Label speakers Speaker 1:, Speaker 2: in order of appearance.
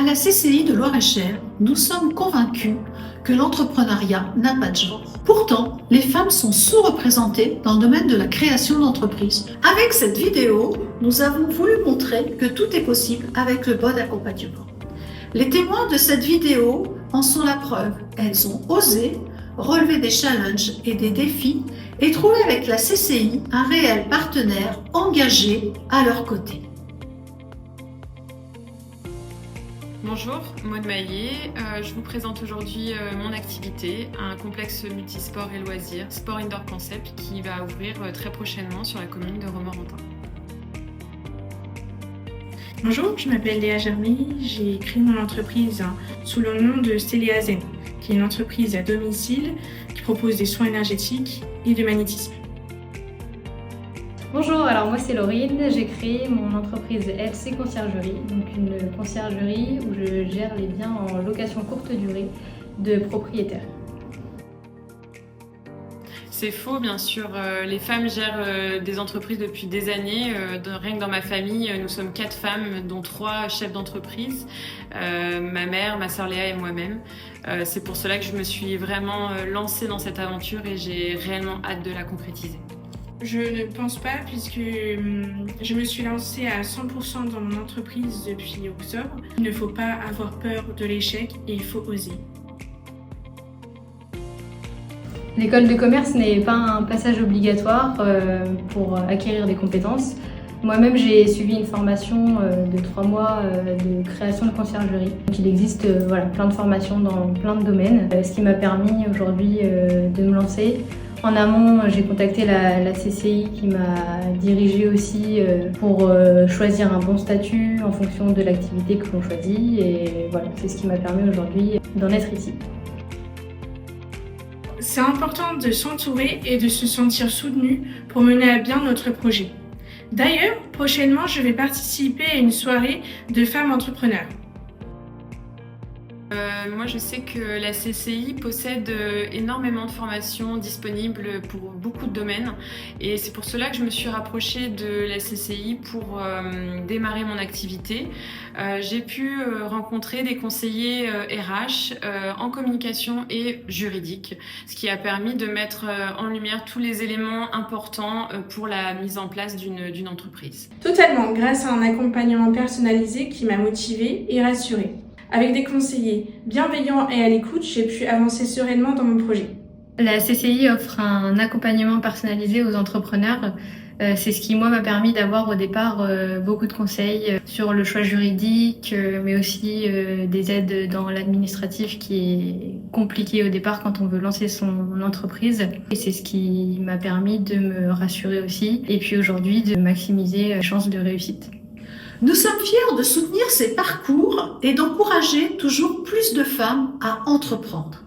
Speaker 1: la CCI de Loir-et-Cher, nous sommes convaincus que l'entrepreneuriat n'a pas de genre. Pourtant, les femmes sont sous-représentées dans le domaine de la création d'entreprises. Avec cette vidéo, nous avons voulu montrer que tout est possible avec le bon accompagnement. Les témoins de cette vidéo en sont la preuve. Elles ont osé relever des challenges et des défis et trouver avec la CCI un réel partenaire engagé à leur côté.
Speaker 2: Bonjour, Maud Maillet. Je vous présente aujourd'hui mon activité, un complexe multisport et loisirs, Sport Indoor Concept, qui va ouvrir très prochainement sur la commune de Romorantin.
Speaker 3: Bonjour, je m'appelle Léa Germy, j'ai créé mon entreprise sous le nom de Stéléa Zen, qui est une entreprise à domicile qui propose des soins énergétiques et de magnétisme.
Speaker 4: Bonjour, alors moi c'est Laurine, j'ai créé mon entreprise LC Conciergerie, donc une conciergerie où je gère les biens en location courte durée de propriétaires.
Speaker 2: C'est faux, bien sûr. Les femmes gèrent des entreprises depuis des années. Rien que dans ma famille, nous sommes 4 femmes, dont 3 chefs d'entreprise. Ma mère, ma sœur Léa et moi-même. C'est pour cela que je me suis vraiment lancée dans cette aventure et j'ai réellement hâte de la concrétiser.
Speaker 3: Je ne pense pas puisque je me suis lancée à 100% dans mon entreprise depuis octobre. Il ne faut pas avoir peur de l'échec et il faut oser.
Speaker 4: L'école de commerce n'est pas un passage obligatoire pour acquérir des compétences. Moi-même, j'ai suivi une formation de 3 mois de création de conciergerie. Donc, il existe plein de formations dans plein de domaines, ce qui m'a permis aujourd'hui de me lancer. En amont, j'ai contacté la CCI qui m'a dirigée aussi pour choisir un bon statut en fonction de l'activité que l'on choisit. Et voilà, c'est ce qui m'a permis aujourd'hui d'en être ici.
Speaker 3: C'est important de s'entourer et de se sentir soutenu pour mener à bien notre projet. D'ailleurs, prochainement, je vais participer à une soirée de femmes entrepreneurs.
Speaker 2: Moi, je sais que la CCI possède énormément de formations disponibles pour beaucoup de domaines et c'est pour cela que je me suis rapprochée de la CCI pour démarrer mon activité. J'ai pu rencontrer des conseillers RH en communication et juridique, ce qui a permis de mettre en lumière tous les éléments importants pour la mise en place d'une entreprise.
Speaker 3: Totalement, grâce à un accompagnement personnalisé qui m'a motivée et rassurée. Avec des conseillers bienveillants et à l'écoute, j'ai pu avancer sereinement dans mon projet.
Speaker 4: La CCI offre un accompagnement personnalisé aux entrepreneurs. C'est ce qui, moi, m'a permis d'avoir au départ beaucoup de conseils sur le choix juridique, mais aussi des aides dans l'administratif qui est compliqué au départ quand on veut lancer son entreprise. Et c'est ce qui m'a permis de me rassurer aussi et puis aujourd'hui de maximiser les chances de réussite.
Speaker 1: Nous sommes fiers de soutenir ces parcours et d'encourager toujours plus de femmes à entreprendre.